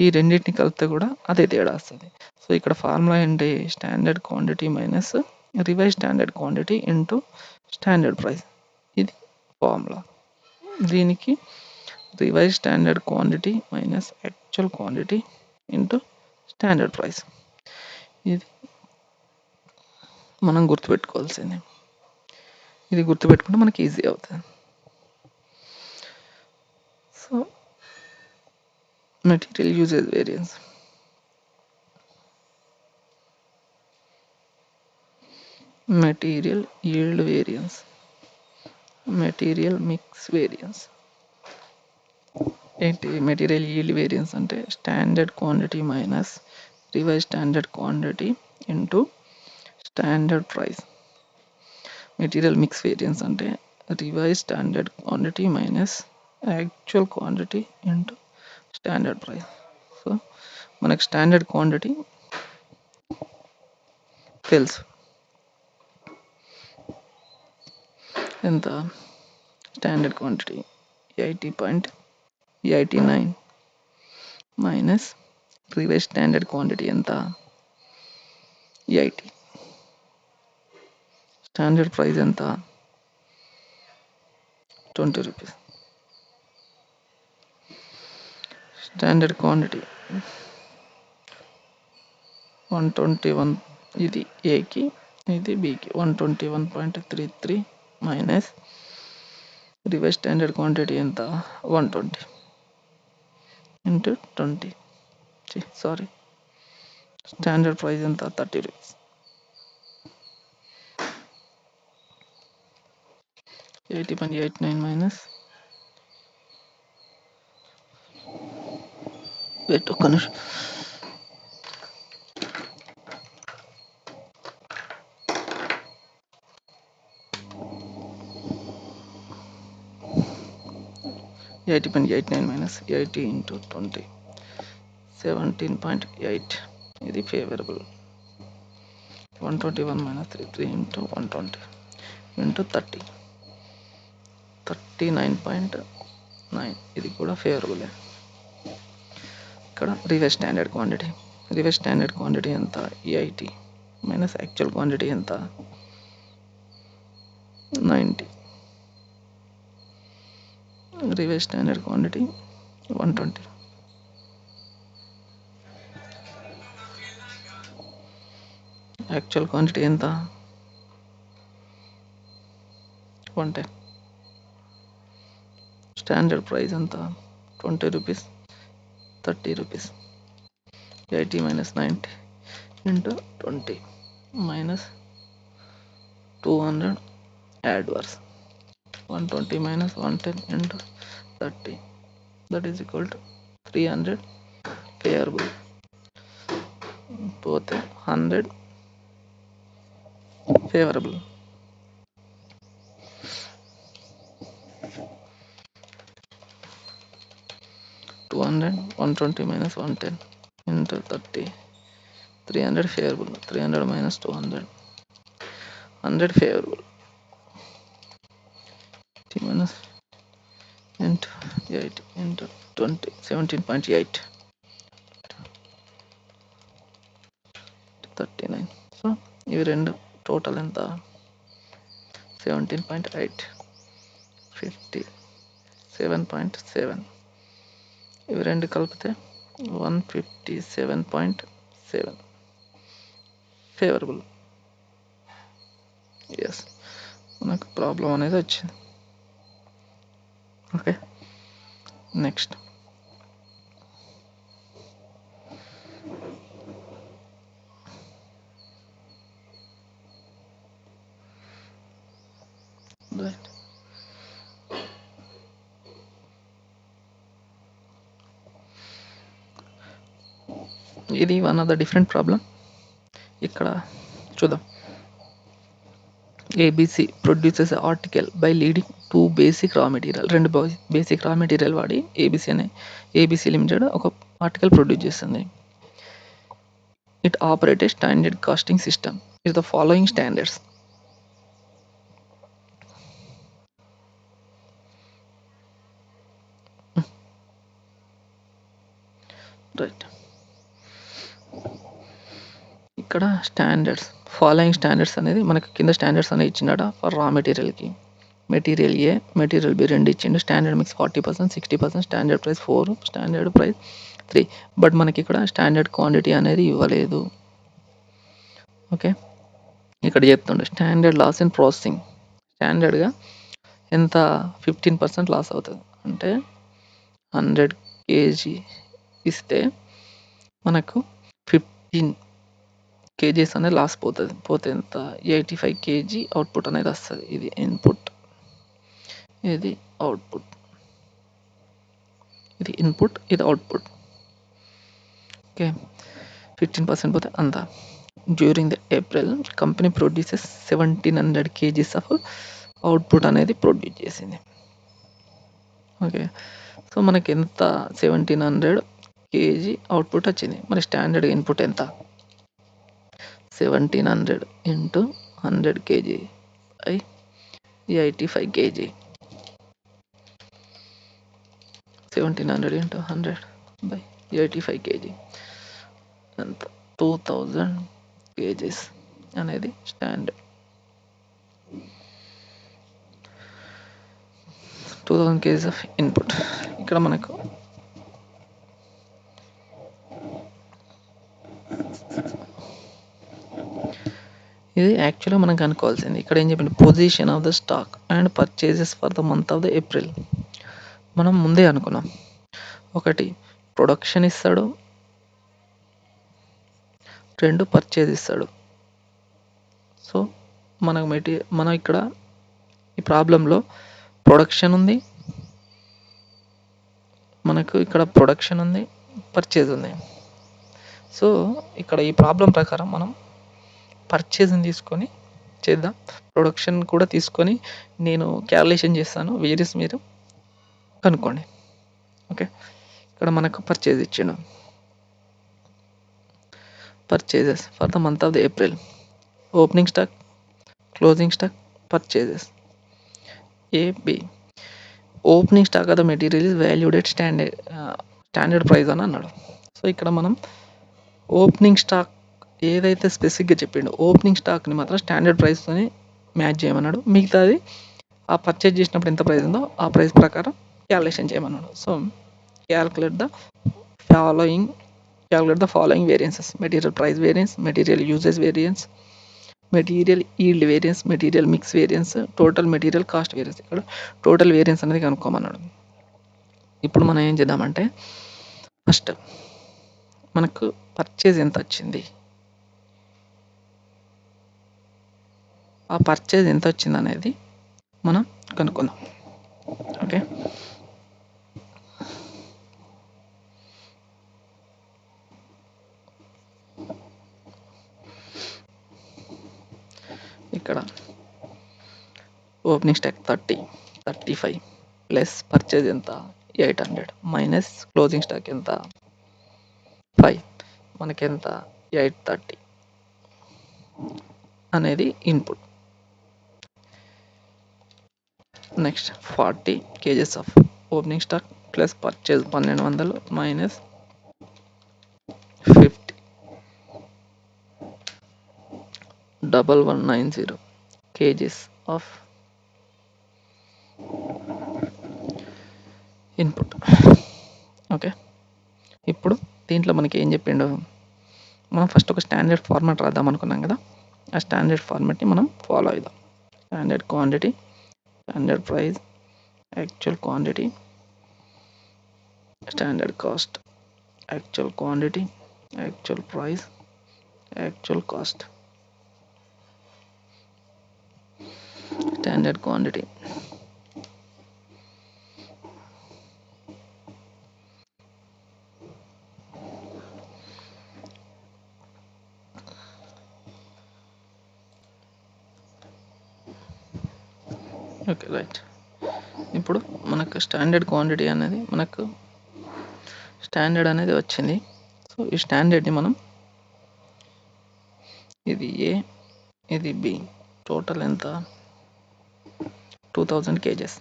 S1: ఈ రెండింటిని కలిపితే కూడా అదే తేడా వస్తుంది. సో ఇక్కడ ఫార్ములా ఏంటి, standard quantity minus revise standard quantity into standard price. ఇది ఫార్ములా. దీనికి revise standard quantity minus actual quantity into standard price. ఇది మనం గుర్తుపెట్టుకోవాల్సింది. ఇది గుర్తుపెట్టుకుంటే మనకి ఈజీ అవుతుంది. So material usage variance. Material yield variance, material mix variance. ఏంటి మెటీరియల్ yield వేరియన్స్ అంటే standard quantity minus revise standard quantity into standard price. Material mix variance అంటే revise standard quantity minus actual quantity into standard price. So మనకు standard quantity తెలుసు ఎంత, standard quantity 80.89 minus revise standard quantity ఎంత 80, standard price ఎంత 20 rupees. Standard quantity 121, ఇది ఏకి ఇది బికి 121.33 minus revise standard quantity ఎంత 120 ఇంటూ 20, సారీ స్టాండర్డ్ ప్రైస్ ఎంత 30 రూపీస్. 80.89 మైనస్ వెయిట్ ఒక్క నిమిషం, $80.89 మైనస్ 80 ఇంటూ 20 17.8, ఇది ఫేవరబుల్. 121 మైనస్ 33 ఇంటూ 120 ఇంటూ 30 39.9, ఇది కూడా ఫేవరబులే. ఇక్కడ రివైజ్ స్టాండర్డ్ క్వాంటిటీ ఎంత 80 మైనస్ యాక్చువల్ క్వాంటిటీ ఎంత 90, revise standard quantity 120, actual quantity ఎంత 110, స్టాండర్డ్ ప్రైస్ ఎంత 20 rupees 30 rupees. 80 minus 90 into 20 minus 200 adverse, 120 minus 110 into 30, that is equal to 300 favorable. Both 100 favorable. 200 120 minus 110 into 30, 300 favorable. 300 minus 200, 100 favorable. Minus into 8 into 20, 17.8, 39. So ఇవి రెండు total ఎంత 17.8, 57.7, ఇవి రెండు కలిపితే 157.7 favourable. Yes, మనకు problem అనేది వచ్చింది. Okay, next right. ఇది one of the different problem. ఇక్కడ చూద్దాం. ABC produces article by leading two basic raw material. రెండు బేసిక్ రా మెటీరియల్ వాడి ఏబిసి లిమిటెడ్ ఒక ఆర్టికల్ ప్రొడ్యూస్ చేస్తుంది. It operate a standard costing system is the following standards. Right, ఇక్కడ standards, following standards అనేది మనకు కింద స్టాండర్డ్స్ అనేది ఇచ్చినాడ ఫర్ రా మెటీరియల్కి. మెటీరియల్ ఏ, మెటీరియల్ బి రెండు ఇచ్చిండు. Standard mix 40%, 60%, standard price 4, standard price 3. But మనకి ఇక్కడ స్టాండర్డ్ క్వాంటిటీ అనేది ఇవ్వలేదు. ఓకే, ఇక్కడ చెప్తుండే స్టాండర్డ్ లాస్ ఇన్ ప్రాసెసింగ్. స్టాండర్డ్గా ఎంత 15% లాస్ అవుతుంది. అంటే 100 kg ఇస్తే మనకు 15 కేజీస్ అనేది లాస్ పోతుంది. పోతే ఎంత 85 kg అవుట్పుట్ అనేది వస్తుంది. ఇది ఇన్పుట్, ఇది అవుట్పుట్, ఇది ఇన్పుట్, ఇది అవుట్పుట్. ఓకే, 15% పోతే అంత. During the April company produces 1700 kgs of output అనేది ప్రొడ్యూస్ చేసింది. ఓకే, సో మనకి ఎంత 1700 kg అవుట్పుట్ వచ్చింది. మరి స్టాండర్డ్ ఇన్పుట్ ఎంత? 1700 into 100 kg by 85 kg. 1700 into 100 by 85 kg ఎంత? 2000 kgs అనేది స్టాండర్డ్. 2000 kgs of input. ఇక్కడ మనకు ఇది యాక్చువల్గా మనం కనుక్కోవాల్సింది. ఇక్కడ ఏం చెప్పింది? Position of the stock and purchases for the month of the April. మనం ముందే అనుకున్నాం. ఒకటి ప్రొడక్షన్ ఇస్తాడు, 2 పర్చేజ్ ఇస్తాడు. సో మనకు మనం ఇక్కడ ఈ ప్రాబ్లంలో ప్రొడక్షన్ ఉంది, మనకు ఇక్కడ ప్రొడక్షన్ ఉంది, పర్చేజ్ ఉంది. సో ఇక్కడ ఈ ప్రాబ్లం ప్రకారం మనం పర్చేజ్ని తీసుకొని చేద్దాం, ప్రొడక్షన్ కూడా తీసుకొని నేను క్యాలిక్యులేషన్ చేస్తాను, వేరియస్ మీరు కనుక్కోండి. ఓకే, ఇక్కడ మనకు పర్చేజ్ ఇచ్చిండు. Purchases for the month of the April, opening stock, closing stock, purchases. AB opening stock of the material is valued at standard price అని అన్నాడు. సో ఇక్కడ మనం ఓపెనింగ్ స్టాక్ ఏదైతే స్పెసిఫిక్గా చెప్పిండో ఓపెనింగ్ స్టాక్ని మాత్రం స్టాండర్డ్ ప్రైస్తోని మ్యాచ్ చేయమన్నాడు. మిగతాది ఆ పర్చేజ్ చేసినప్పుడు ఎంత ప్రైస్ ఉందో ఆ ప్రైస్ ప్రకారం క్యాలిక్యులేషన్ చేయమన్నాడు. So calculate the following variances: material price variance, material usage variance, material yield variance, material mix variance, total material cost variance. ఇక్కడ టోటల్ వేరియన్స్ అనేది కనుక్కోమన్నాడు. ఇప్పుడు మనం ఏం చేద్దామంటే ఫస్ట్ మనకు పర్చేజ్ ఎంత వచ్చింది, ఆ పర్చేజ్ ఎంత వచ్చింది అనేది మనం కనుక్కుందాం. ఓకే, ఇక్కడ ఓపెనింగ్ స్టాక్ 35 ప్లస్ పర్చేజ్ ఎంత 800 మైనస్ క్లోజింగ్ స్టాక్ ఎంత 5, మనకెంత 830 అనేది input. Next 40 kgs of opening stock plus purchase 1200 minus 50 1190 kgs of input. Okay, ఇప్పుడు దీంట్లో మనకి ఏం చెప్పిండు? మనం ఫస్ట్ ఒక స్టాండర్డ్ ఫార్మాట్ రాద్దాం అనుకున్నాం కదా, ఆ స్టాండర్డ్ ఫార్మాట్ని మనం ఫాలో అవుదాం. Standard quantity, standard price, actual quantity, standard cost, actual quantity, actual price, actual cost, standard quantity. Okay right, ఇప్పుడు మనకు స్టాండర్డ్ క్వాంటిటీ అనేది మనకు స్టాండర్డ్ అనేది వచ్చింది. సో ఈ స్టాండర్డ్ని మనం ఇది ఏ, ఇది బి, టోటల్ ఎంత 2000 kgs.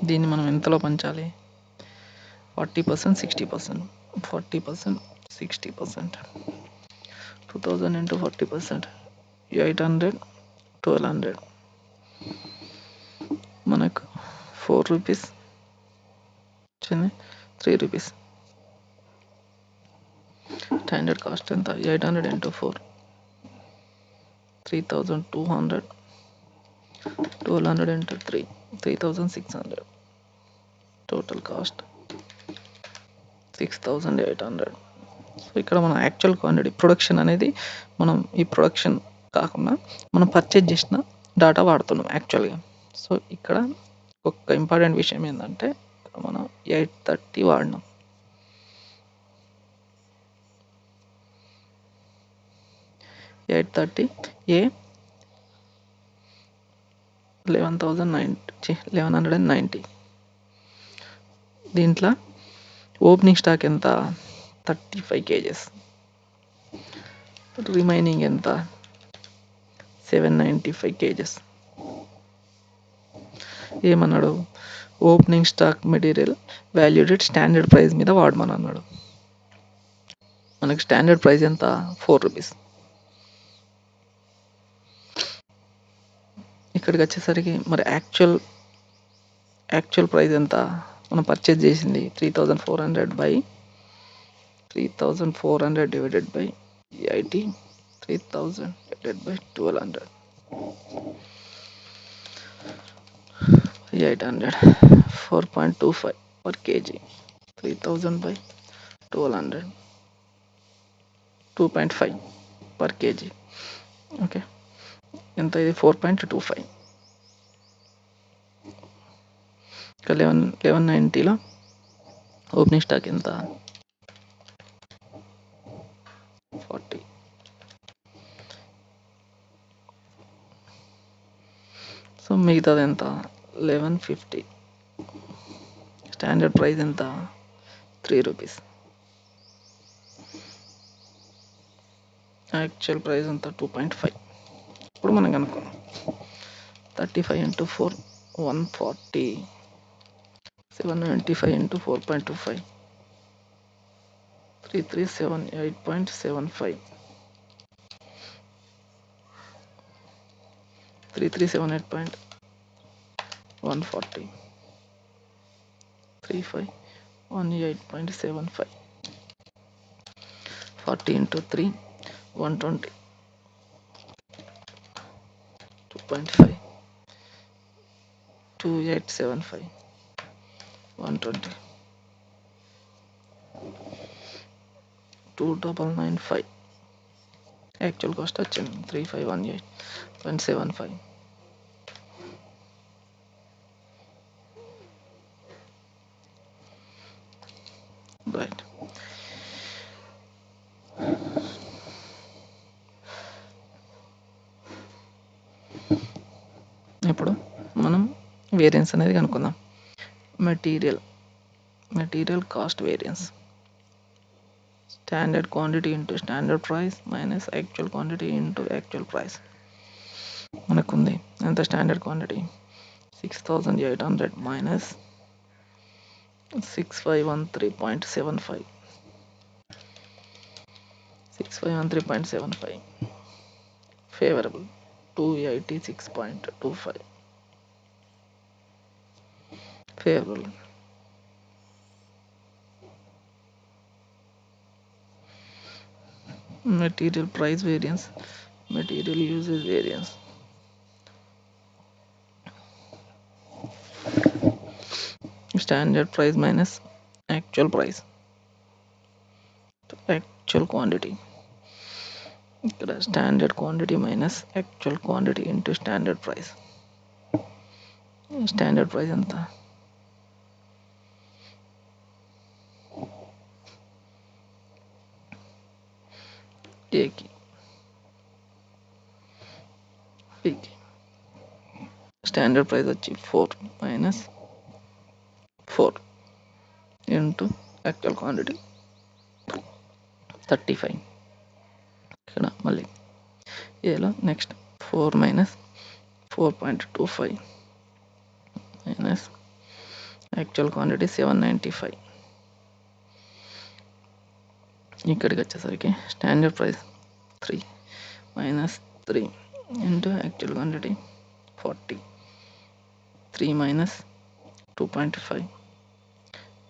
S1: దీన్ని మనం ఎంతలో పంచాలి? 40%, 60%, 40%, 60%. 2000 into 40%, 800, 1200, మనకు 4 రూపీస్ వచ్చింది, 3 రూపీస్. స్టాండర్డ్ కాస్ట్ ఎంత? 800 into 4, 3200, 1200 into 3, 3600. Total cost 6800. So ఇక్కడ మన యాక్చువల్ క్వాంటిటీ ప్రొడక్షన్ అనేది మనం ఈ ప్రొడక్షన్ కాకుండా మనం పర్చేజ్ చేసిన డాటా వాడుతున్నాం యాక్చువల్గా. సో ఇక్కడ ఒక ఇంపార్టెంట్ విషయం ఏంటంటే మనం 830 వాడినాం. 830 ఏ 1190 దీంట్లో ఓపెనింగ్ స్టాక్ ఎంత 35 kgs, రిమైనింగ్ ఎంత 795 kgs. ఏమన్నాడు, opening stock material valued at standard price మీద వాడమని అన్నాడు. మనకి స్టాండర్డ్ ప్రైస్ ఎంత 4 రూపీస్. ఇక్కడికి వచ్చేసరికి మరి యాక్చువల్ ప్రైస్ ఎంత, మనం పర్చేజ్ చేసింది 3400 by 3400 divided by 80, 3000 divided by 1200, 800, 4.25 per kg. 3000 by 1200, 2.5 per kg. Okay, ఎంత ఇది 4.25. ఇక 1190లో ఓపెనింగ్ స్టాక్ ఎంత 40. సో మిగతాది ఎంత 1150. స్టాండర్డ్ ప్రైస్ ఎంత 3 రూపీస్. యాక్చువల్ ప్రైస్ ఎంత 2.5. ఇప్పుడు మనం కనుక్కున్నాం 35 into 4 140, 795 into 4.25 3378.75, 3378.140, 3518.75, 40 into 3 120, 2.5, 2875, 120, 2995. Actual cost వచ్చింది 3518.75. రైట్. ఇప్పుడు మనం వేరియన్స్ అనేది కనుక్కుందాం. Material cost variance, standard quantity into standard price minus actual quantity into actual price. మనకుంది ఎంత standard quantity 6800 minus 6513.75, 6513.75 favourable 286.25 favourable. Material price variance, material usage variance. Standard price minus actual price, actual quantity. ఇక్కడ standard quantity minus actual quantity into standard price. Standard price ఎంత ఏకి బికి. Standard price వచ్చి 4 minus 4 into actual quantity 35. ఇక్కడ మళ్ళీ ఏలో next 4 minus 4.25 minus actual quantity 795. ఇక్కడికి వచ్చేసరికి standard price 3 minus 3 into actual quantity 40, 3 minus 2.5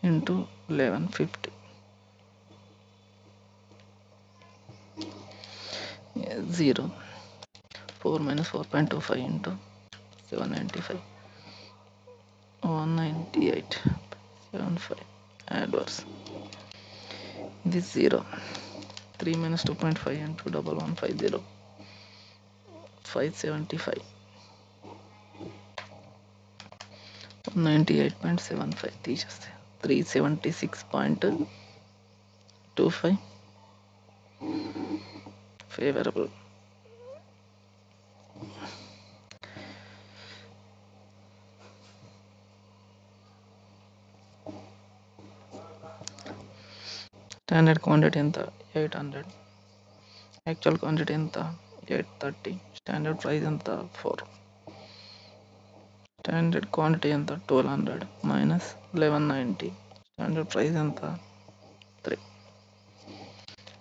S1: into 1150, 0, 4 minus 4.25 into 795, 198.75 adverse. ఇది 0. 3 minus 2.5 into 1150 575 98.75 తీసేస్తే 376.25 ఫేవరబుల్. స్టాండర్డ్ క్వాంటిటీ ఎంత? 800. యాక్చువల్ క్వాంటిటీ ఎంత? 830. స్టాండర్డ్ ప్రైస్ ఎంత? 4. స్టాండర్డ్ క్వాంటిటీ ఎంత? 1200 మైనస్ 1190. స్టాండర్డ్ ప్రైస్ ఎంత? 3.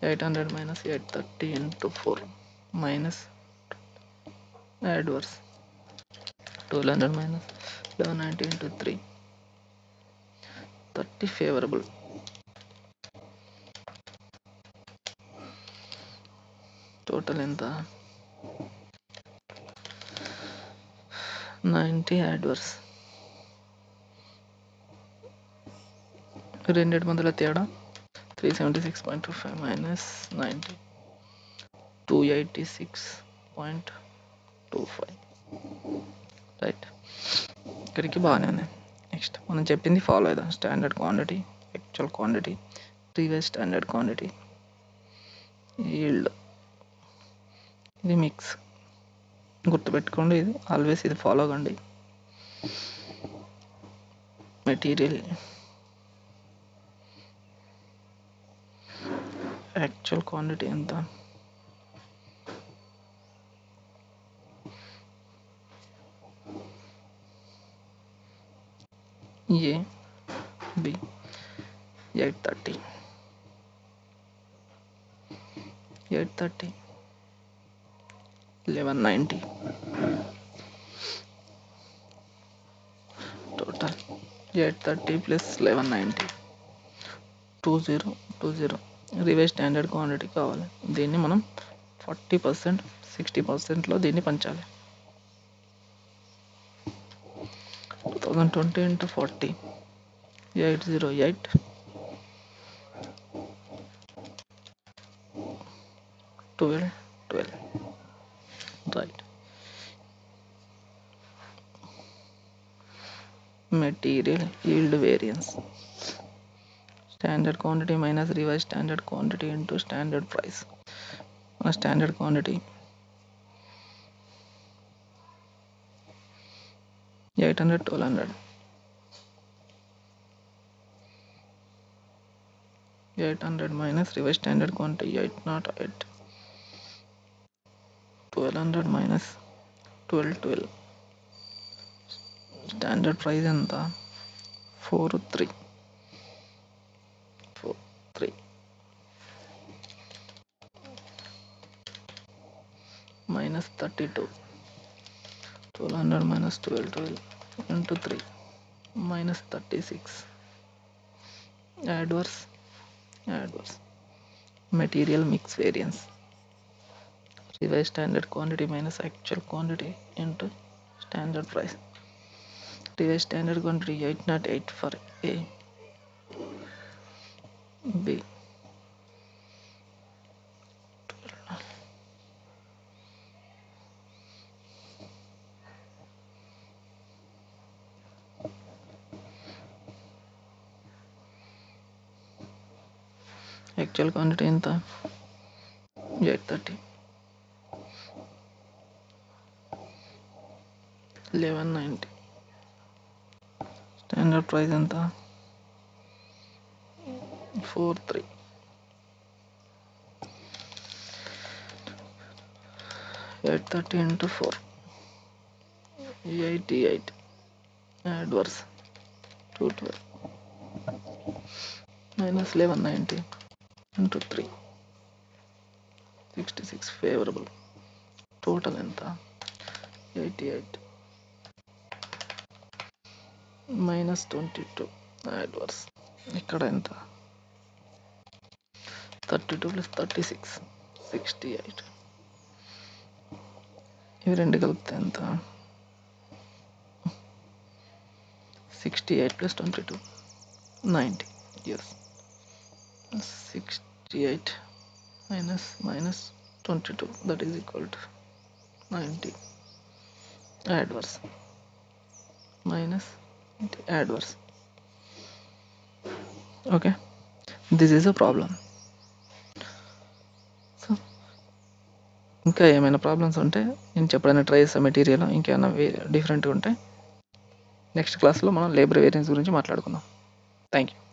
S1: 800 minus 830 into 4 minus adverse 1200 minus 1190 into 3 30 favorable. Total ఎంత? 90 adverse. రెండిటి మధ్యలో తేడా 376.25 minus 90 286.25. రైట్, ఇక్కడికి బాగానే ఉంది. నెక్స్ట్ మనం చెప్పింది ఫాలో అవుదాం. Standard quantity, actual quantity, revise standard quantity, yield, ఇది మిక్స్. గుర్తుపెట్టుకోండి, ఇది ఆల్వేస్ ఇది ఫాలో కండి. మెటీరియల్, యాక్చువల్ క్వాంటిటీ ఎంత? A B 830 1190 total 830 plus 1190 2020. Revise standard quantity కావాలి. దీన్ని మనం 40% 60%లో దీన్ని పంచాలి. 2020 into 40 808 12. Right. Material yield variance, standard quantity minus revise standard quantity into standard price. మన standard quantity 800 1200 800 minus revise standard quantity 808 1200 minus 12. Standard price ఎంత? 43 minus 32. 1200 minus 12 into 3 minus 36. adverse material mix variance, revised standard quantity minus actual quantity into standard price. Revised standard quantity 808 for A, B, actual quantity ఎంత? 830 1190. Standard price ఎంత? 43. 830 into 4 88. adverse 212 minus 1190 into 3 66 favorable. Total ఎంత? 88 minus 22 adverse. ఇక్కడ ఎంత? 32 plus 36 68. ఇవి రెండు కలిపితే ఎంత? 68 plus 22 90. yes. 68 minus 22, that is equal to 90. Adverse minus adverse. Okay, this is a problem. So ఇంకా ఏమైనా ప్రాబ్లమ్స్ ఉంటే నేను చెప్పడానికి ట్రై చేసే మెటీరియల్ ఇంకేమైనా డిఫరెంట్గా ఉంటే నెక్స్ట్ క్లాస్లో మనం లేబర్ వేరియన్స్ గురించి మాట్లాడుకుందాం. Thank you.